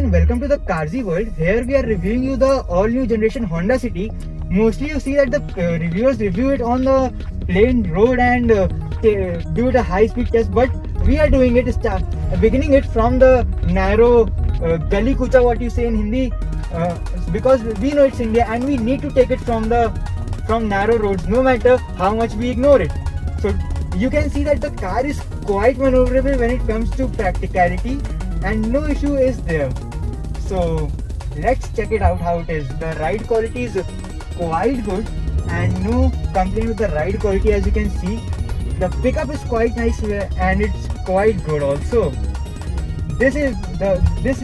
and welcome to the Carzy World. Here we are reviewing you the all new generation Honda City. Mostly you see that the reviewers review it on the plain road and do it a high speed test, but we are doing it beginning it from the narrow gully kucha, what you say in Hindi, because we know it's India and we need to take it from narrow roads no matter how much we ignore it. So you can see that the car is quite maneuverable when it comes to practicality and no issue is there. So let's check it out how it is. The ride quality is quite good and no complaint with the ride quality. As you can see, the pickup is quite nice and it's quite good also. This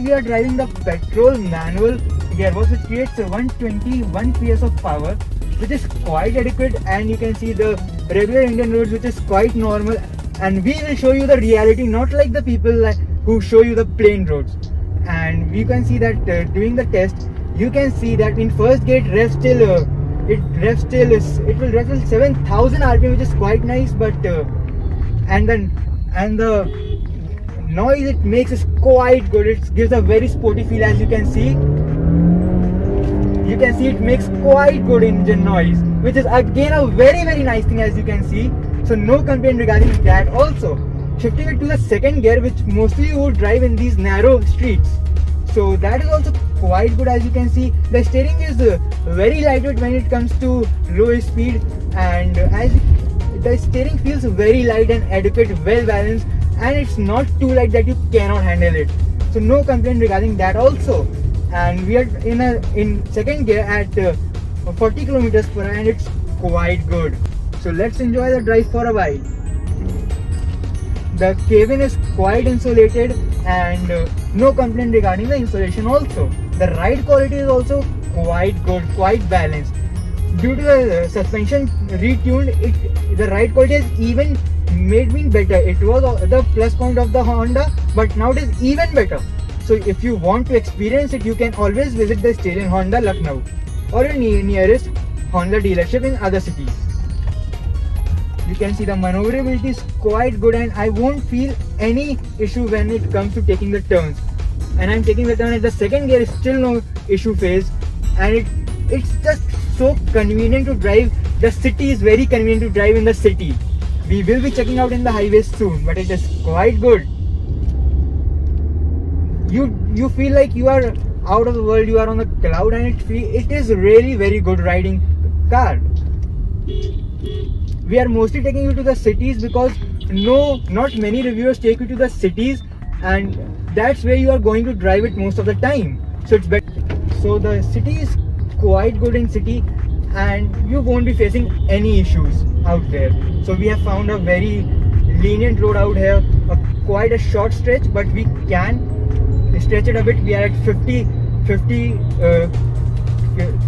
we are driving the petrol manual gearbox, which creates 121 PS of power, which is quite adequate, and you can see the regular Indian roads, which is quite normal, and we will show you the reality, not like the people who show you the plain roads. And you can see that during the test, you can see that in first gear it will rev till 7,000 RPM, which is quite nice, but and the noise it makes is quite good. It gives a very sporty feel. As you can see it makes quite good engine noise, which is again a very nice thing, as you can see. So no complaint regarding that. Also shifting it to the second gear, which mostly you would drive in these narrow streets, so that is also quite good. As you can see, the steering is very lightweight when it comes to low speed, and the steering feels very light and adequate, well balanced, and it's not too light that you cannot handle it. So no complaint regarding that also. And we are in second gear at 40 kilometers per hour, and it's quite good. So let's enjoy the drive for a while. The cabin is quite insulated and no complaint regarding the insulation also. The ride quality is also quite good, quite balanced. Due to the suspension retuned, the ride quality has even made me better. It was the plus point of the Honda, but now it is even better. So if you want to experience it, you can always visit the Stallion Honda Lucknow or your nearest Honda dealership in other cities. You can see the maneuverability is quite good, and I won't feel any issue when it comes to taking the turns. And I'm taking the turn at the second gear, still no issue phase, and it's just so convenient to drive. The city is very convenient to drive in the city. We will be checking out in the highways soon, but it is quite good. You feel like you are out of the world, you are on the cloud, and it is really very good riding car. We are mostly taking you to the cities because not many reviewers take you to the cities, and that's where you are going to drive it most of the time. So it's better. So the city is quite good in city, and you won't be facing any issues out there. So we have found a very lenient road out here, quite a short stretch, but we can stretch it a bit. We are at 50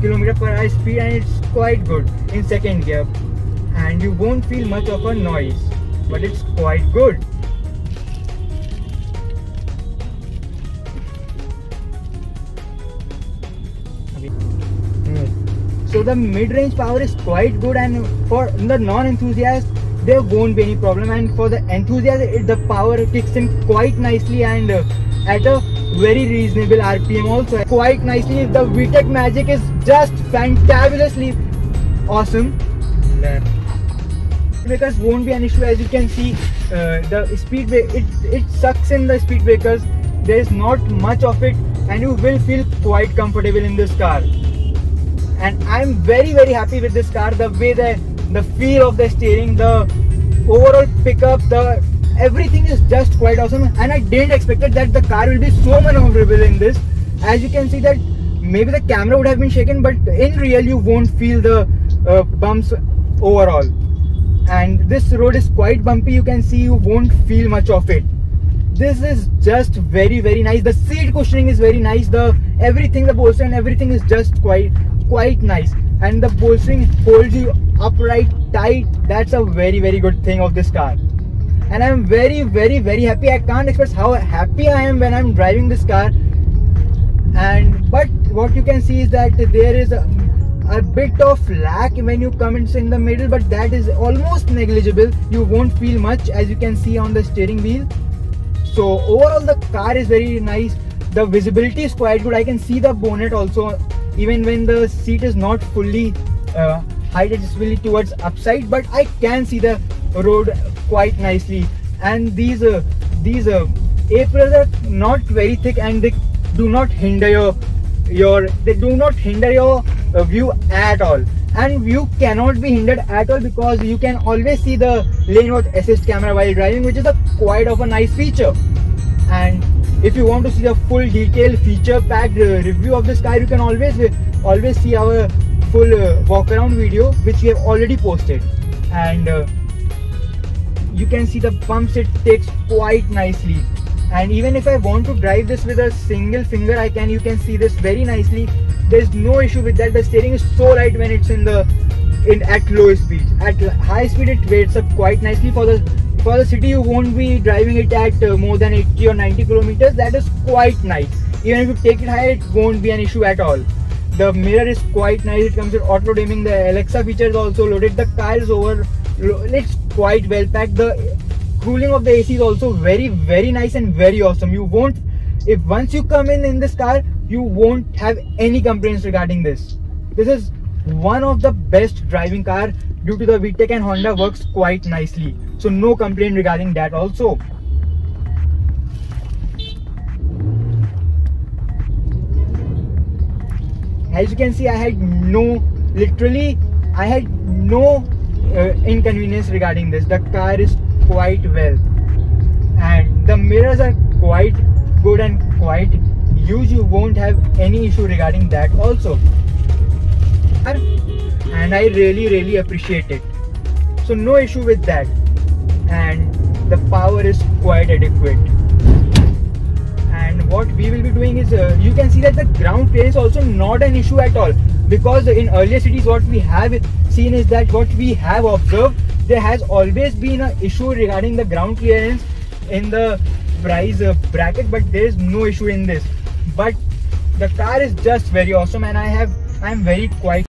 km per hour speed, and it's quite good in second gear, and you won't feel much of a noise, but it's quite good. So the mid-range power is quite good, and for the non-enthusiast there won't be any problem, and for the enthusiast the power kicks in quite nicely and at a very reasonable RPM also. Quite nicely. The VTEC Magic is just fantabulously awesome. Breakers won't be an issue. As you can see, the speed it sucks in the speed breakers. There is not much of it, and you will feel quite comfortable in this car. And I'm very happy with this car. The way the feel of the steering, the overall pickup, everything is just quite awesome. And I didn't expect that the car will be so maneuverable in this. As you can see that maybe the camera would have been shaken, but in real you won't feel the bumps overall. And this road is quite bumpy. You can see you won't feel much of it. This is just very nice. The seat cushioning is very nice. The bolster and everything is just quite nice. And the bolstering holds you upright, tight. That's a very good thing of this car. And I'm very happy. I can't express how happy I am when I'm driving this car. But what you can see is that there is a bit of lag when you come in the middle, but that is almost negligible. You won't feel much, as you can see on the steering wheel. So overall the car is very nice. The visibility is quite good. I can see the bonnet also, even when the seat is not fully heighted, it's really towards upside, but I can see the road quite nicely. And these aprons are not very thick, and they do not hinder your view at all. And you cannot be hindered at all, because you can always see the lane watch assist camera while driving, which is quite of a nice feature. And if you want to see a full detailed feature packed review of this car, you can always see our full walk around video, which we have already posted. And you can see the bumps it takes quite nicely. And even if I want to drive this with a single finger, you can see this very nicely. There's no issue with that. The steering is so light when it's at low speeds. At high speed it weights up quite nicely. For the city, you won't be driving it at more than 80 or 90 kilometers. That is quite nice. Even if you take it higher, it won't be an issue at all. The mirror is quite nice. It comes with auto dimming. The Alexa feature is also loaded. The car is it's quite well packed. The cooling of the AC is also very, very nice and very awesome. Once you come in this car, you won't have any complaints regarding this. This is one of the best driving car due to the VTEC, and Honda works quite nicely. So no complaint regarding that also. As you can see, I had no inconvenience regarding this. The car is quite well, and the mirrors are quite good and quite huge. You won't have any issue regarding that also, and I really appreciate it. So no issue with that. And the power is quite adequate. And what we will be doing is, you can see that the ground clearance is also not an issue at all, because in earlier cities what we have seen is that what we have observed, there has always been an issue regarding the ground clearance in the price bracket, but there is no issue in this. But the car is just very awesome, and I am very quite